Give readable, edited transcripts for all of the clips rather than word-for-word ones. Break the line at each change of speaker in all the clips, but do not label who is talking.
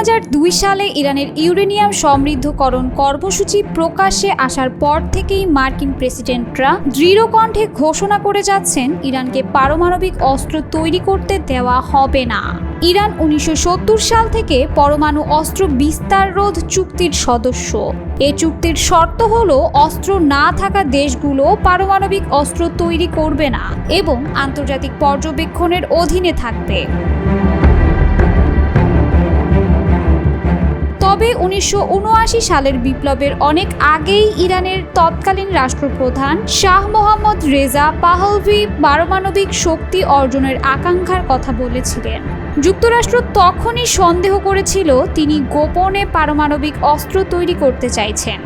2002 সালে ইরানের ইউরেনিয়াম সমৃদ্ধকরণ কর্মসূচি প্রকাশ্যে আসার পর থেকেই মার্কিন প্রেসিডেন্টরা দৃঢ় কণ্ঠে ঘোষণা করে যাচ্ছেন ইরানকে পারমাণবিক অস্ত্র তৈরি করতে দেওয়া হবে না। ইরান 1970 সাল থেকে পরমাণু অস্ত্র বিস্তার রোধ চুক্তির সদস্য। এই চুক্তির শর্ত হলো অস্ত্র না থাকা দেশগুলো পারমাণবিক অস্ত্র তৈরি করবে না এবং আন্তর্জাতিক পর্যবেক্ষণের অধীনে থাকবে। তবে 1979 সালের বিপ্লবের অনেক আগেই ইরানের তৎকালীন রাষ্ট্রপ্রধান শাহ মোহাম্মদ রেজা পাহলভি পারমাণবিক শক্তি অর্জনের আকাঙ্ক্ষার কথা বলেছিলেন। যুক্তরাষ্ট্র তখনই সন্দেহ করেছিল তিনি গোপনে পারমাণবিক অস্ত্র তৈরি করতে চাইছেন।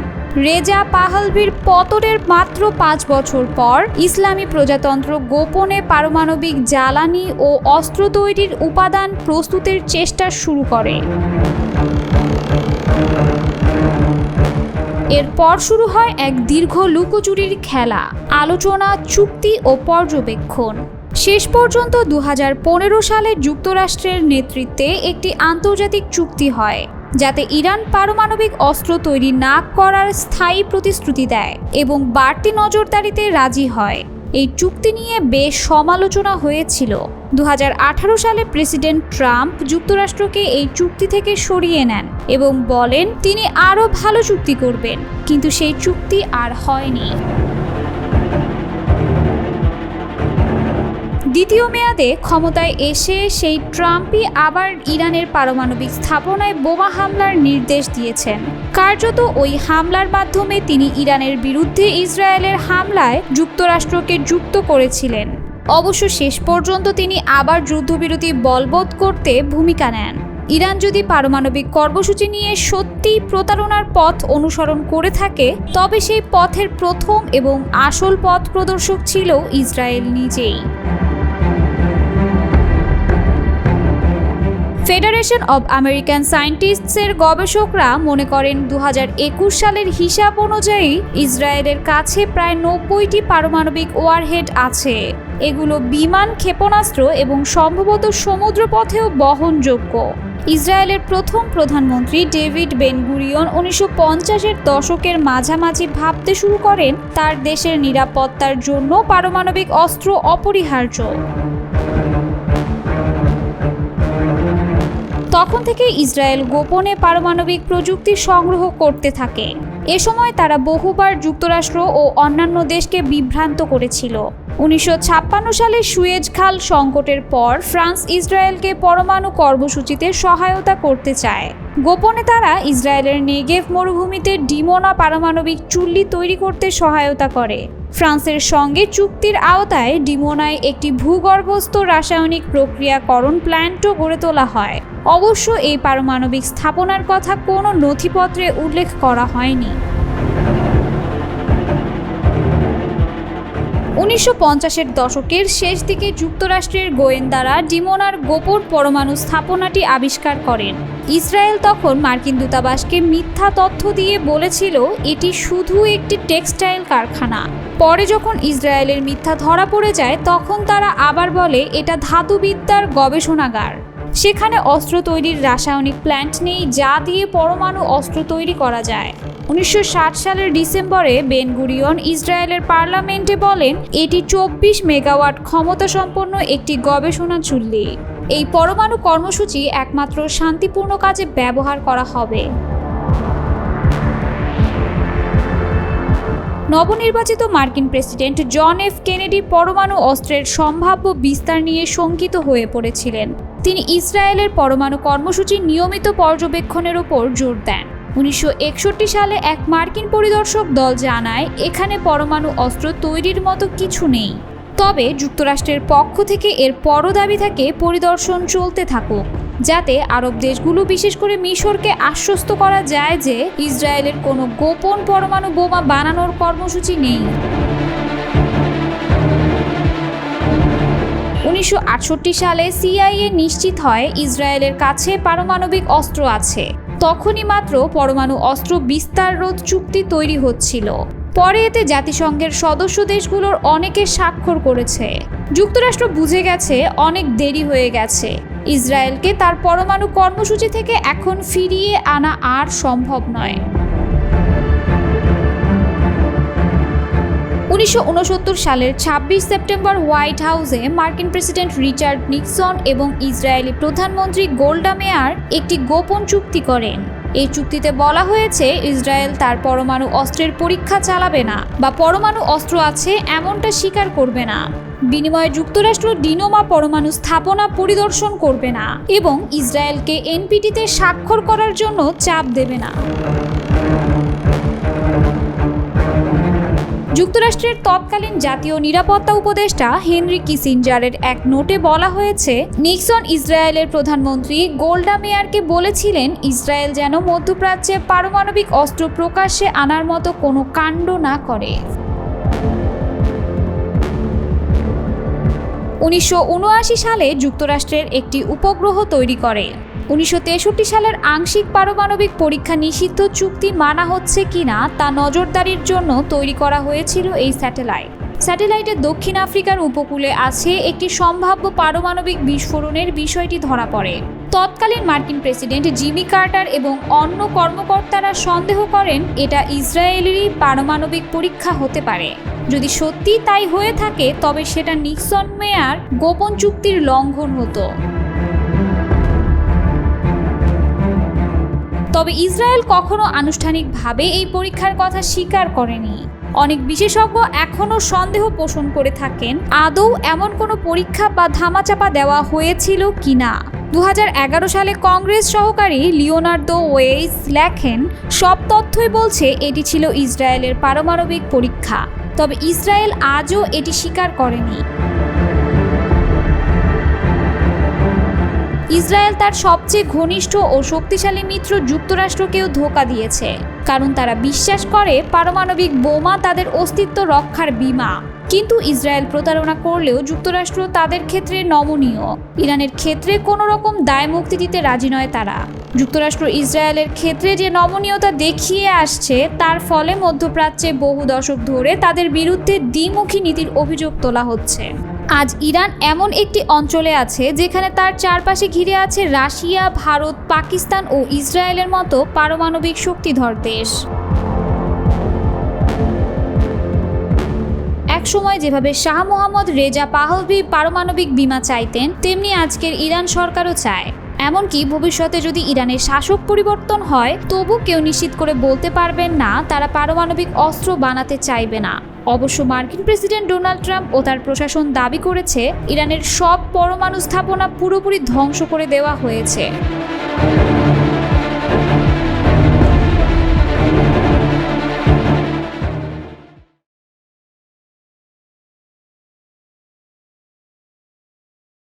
রেজা পাহলভির পতনের মাত্র 5 বছর পর ইসলামী প্রজাতন্ত্র গোপনে পারমাণবিক জ্বালানি ও অস্ত্র তৈরির উপাদান প্রস্তুতের চেষ্টা শুরু করে। এরপর শুরু হয় এক দীর্ঘ লুকোচুরির খেলা, আলোচনা, চুক্তি ও পর্যবেক্ষণ। শেষ পর্যন্ত 2015 সালে যুক্তরাষ্ট্রের নেতৃত্বে একটি আন্তর্জাতিক চুক্তি হয়, যাতে ইরান পারমাণবিক অস্ত্র তৈরি না করার স্থায়ী প্রতিশ্রুতি দেয় এবং বাড়তি নজরদারিতে রাজি হয়। এই চুক্তি নিয়ে বেশ সমালোচনা হয়েছিল। 2018 সালে প্রেসিডেন্ট ট্রাম্প যুক্তরাষ্ট্রকে এই চুক্তি থেকে সরিয়ে নেন এবং বলেন তিনি আরও ভালো চুক্তি করবেন, কিন্তু সেই চুক্তি আর হয়নি। দ্বিতীয় মেয়াদে ক্ষমতায় এসে সেই ট্রাম্পই আবার ইরানের পারমাণবিক স্থাপনায় বোমা হামলার নির্দেশ দিয়েছেন। কার্যত ওই হামলার মাধ্যমে তিনি ইরানের বিরুদ্ধে ইসরায়েলের হামলায় যুক্তরাষ্ট্রকে যুক্ত করেছিলেন। অবশ্য শেষ পর্যন্ত তিনি আবার যুদ্ধবিরতি বলবৎ করতে ভূমিকা নেন। ইরান যদি পারমাণবিক কর্মসূচি নিয়ে সত্যিই প্রতারণার পথ অনুসরণ করে থাকে, তবে সেই পথের প্রথম এবং আসল পথ প্রদর্শক ছিল ইসরায়েল নিজেই। ফেডারেশন অব আমেরিকান সায়েন্টিস্টসের গবেষকরা মনে করেন 2021 সালের হিসাব অনুযায়ী ইসরায়েলের কাছে প্রায় 90টি পারমাণবিক ওয়ারহেড আছে। এগুলো বিমান, ক্ষেপণাস্ত্র এবং সম্ভবত সমুদ্রপথেও বহনযোগ্য। ইসরায়েলের প্রথম প্রধানমন্ত্রী ডেভিড বেন-গুরিয়ন 1950-এর দশকের মাঝামাঝি ভাবতে শুরু করেন তার দেশের নিরাপত্তার জন্য পারমাণবিক অস্ত্র অপরিহার্য। তখন থেকে ইসরায়েল গোপনে পারমাণবিক প্রযুক্তি সংগ্রহ করতে থাকে। এ সময় তারা বহুবার যুক্তরাষ্ট্র ও অন্যান্য দেশকে বিভ্রান্ত করেছিল। 1956 সালে সুয়েজ খাল সংকটের পর ফ্রান্স ইসরায়েলকে পরমাণু কর্মসূচিতে সহায়তা করতে চায়। গোপনে তারা ইসরায়েলের নেগেভ মরুভূমিতে ডিমোনা পারমাণবিক চুল্লি তৈরি করতে সহায়তা করে। ফ্রান্সের সঙ্গে চুক্তির আওতায় ডিমোনায় একটি ভূগর্ভস্থ রাসায়নিক প্রক্রিয়াকরণ প্ল্যান্টও গড়ে তোলা হয়। অবশ্য এই পারমাণবিক স্থাপনার কথা কোনো নথিপত্রে উল্লেখ করা হয়নি। 1950-এর দশকের শেষ দিকে যুক্তরাষ্ট্রের গোয়েন্দারা ডিমোনার গোপন পরমাণু স্থাপনাটি আবিষ্কার করেন। ইসরায়েল তখন মার্কিন দূতাবাসকে মিথ্যা তথ্য দিয়ে বলেছিল এটি শুধু একটি টেক্সটাইল কারখানা। পরে যখন ইসরায়েলের মিথ্যা ধরা পড়ে যায়, তখন তারা আবার বলে এটা ধাতুবিদ্যার গবেষণাগার। সেখানে অস্ত্র তৈরির রাসায়নিক প্ল্যান্ট নেই যা দিয়ে পরমাণু অস্ত্র তৈরি করা যায়। 1960 সালের ডিসেম্বরে বেন-গুরিয়ন ইসরায়েলের পার্লামেন্টে বলেন এটি 24 মেগাওয়াট ক্ষমতা সম্পন্ন একটি গবেষণা চুল্লি। এই পরমাণু কর্মসূচি একমাত্র শান্তিপূর্ণ কাজে ব্যবহার করা হবে। নবনির্বাচিত মার্কিন প্রেসিডেন্ট জন এফ কেনেডি পরমাণু অস্ত্রের সম্ভাব্য বিস্তার নিয়ে শঙ্কিত হয়ে পড়েছিলেন। তিনি ইসরায়েলের পরমাণু কর্মসূচির নিয়মিত পর্যবেক্ষণের উপর জোর দেন। 1961 সালে এক মার্কিন পরিদর্শক দল জানায় এখানে পরমাণু অস্ত্র তৈরির মতো কিছু নেই। তবে যুক্তরাষ্ট্রের পক্ষ থেকে এর পরও দাবি থাকে পরিদর্শন চলতে থাকুক, যাতে আরব দেশগুলো বিশেষ করে মিশরকে আশ্বস্ত করা যায় যে ইসরায়েলের কোনো গোপন পরমাণু বোমা বানানোর কর্মসূচি নেই। 1968 সালে সিআইএ নিশ্চিত হয় ইসরায়েলের কাছে পারমাণবিক অস্ত্র আছে। তখনই মাত্র পরমাণু অস্ত্র বিস্তার রোধ চুক্তি তৈরি হচ্ছিল। পরে এতে জাতিসংঘের সদস্য দেশগুলোর অনেকে স্বাক্ষর করেছে। যুক্তরাষ্ট্র বুঝে গেছে অনেক দেরি হয়ে গেছে। ইসরায়েলকে তার পরমাণু কর্মসূচি থেকে এখন ফিরিয়ে আনা আর সম্ভব নয়। 1969 সালের 26 সেপ্টেম্বর হোয়াইট হাউসে মার্কিন প্রেসিডেন্ট রিচার্ড নিক্সন এবং ইসরায়েলি প্রধানমন্ত্রী গোল্ডা মেয়ার একটি গোপন চুক্তি করেন। এই চুক্তিতে বলা হয়েছে ইসরায়েল তার পরমাণু অস্ত্রের পরীক্ষা চালাবে না বা পরমাণু অস্ত্র আছে এমনটা স্বীকার করবে না। বিনিময়ে যুক্তরাষ্ট্র ডিনোমা পরমাণু স্থাপনা পরিদর্শন করবে না এবং ইসরায়েলকে এনপিটিতে স্বাক্ষর করার জন্য চাপ দেবে না। যুক্তরাষ্ট্রের তৎকালীন জাতীয় নিরাপত্তা উপদেষ্টা হেনরি কিসিঞ্জারের এক নোটে বলা হয়েছে, নিক্সন ইসরায়েলের প্রধানমন্ত্রী গোল্ডা মেয়ারকে বলেছিলেন ইসরায়েল যেন মধ্যপ্রাচ্যে পারমাণবিক অস্ত্র প্রকাশ্যে আনার মতো কোনো কাণ্ড না করে। 1979 সালে যুক্তরাষ্ট্রের একটি উপগ্রহ তৈরি করে। 1963 সালের আংশিক পারমাণবিক পরীক্ষা নিষিদ্ধ চুক্তি মানা হচ্ছে কিনা তা নজরদারির জন্য তৈরি করা হয়েছিল এই স্যাটেলাইটের দক্ষিণ আফ্রিকার উপকূলে আছে একটি সম্ভাব্য পারমাণবিক বিস্ফোরণের বিষয়টি ধরা পড়ে। তৎকালীন মার্কিন প্রেসিডেন্ট জিমি কার্টার এবং অন্য কর্মকর্তারা সন্দেহ করেন এটা ইসরায়েলেরই পারমাণবিক পরীক্ষা হতে পারে। যদি সত্যি তাই হয়ে থাকে তবে সেটা নিক্সন মেয়ার গোপন চুক্তির লঙ্ঘন হতো। তবে ইসরায়েল কখনো আনুষ্ঠানিকভাবে এই পরীক্ষার কথা স্বীকার করেনি। অনেক বিশেষজ্ঞ এখনও সন্দেহ পোষণ করে থাকেন আদৌ এমন কোনো পরীক্ষা বা ধামাচাপা দেওয়া হয়েছিল কিনা। 2011 সালে কংগ্রেস সহকারী লিওনার্দো ওয়েইস লেখেন, সব তথ্যই বলছে এটি ছিল ইসরায়েলের পারমাণবিক পরীক্ষা, তবে ইসরায়েল আজও এটি স্বীকার করেনি। ইসরায়েল তার সবচেয়ে ঘনিষ্ঠ ও শক্তিশালী মিত্র যুক্তরাষ্ট্রকেও ধোঁকা দিয়েছে, কারণ তারা বিশ্বাস করে পারমাণবিক বোমা তাদের অস্তিত্ব রক্ষার বীমা। কিন্তু ইসরায়েল প্রতারণা করলেও যুক্তরাষ্ট্র তাদের ক্ষেত্রে নমনীয়। ইরানের ক্ষেত্রে কোনো রকম দায় মুক্তি দিতে রাজি নয় তারা। যুক্তরাষ্ট্র ইসরায়েলের ক্ষেত্রে যে নমনীয়তা দেখিয়ে আসছে তার ফলে মধ্যপ্রাচ্যে বহু দশক ধরে তাদের বিরুদ্ধে দ্বিমুখী নীতির অভিযোগ তোলা হচ্ছে। আজ ইরান এমন একটি অঞ্চলে আছে যেখানে তার চারপাশে ঘিরে আছে রাশিয়া, ভারত, পাকিস্তান ও ইসরায়েলের মতো পারমাণবিক শক্তিধর দেশ। একসময় যেভাবে শাহ মোহাম্মদ রেজা পাহলভি পারমাণবিক বীমা চাইতেন, তেমনি আজকের ইরান সরকারও চায়। এমনকি ভবিষ্যতে যদি ইরানের শাসক পরিবর্তন হয়, তবু কেউ নিশ্চিত করে বলতে পারবেন না তারা পারমাণবিক অস্ত্র বানাতে চাইবে না। অবশ্য মার্কিন প্রেসিডেন্ট ডোনাল্ড ট্রাম্প ও তার প্রশাসন দাবি করেছে ইরানের সব পরমাণু স্থাপনা পুরোপুরি ধ্বংস করে দেওয়া হয়েছে।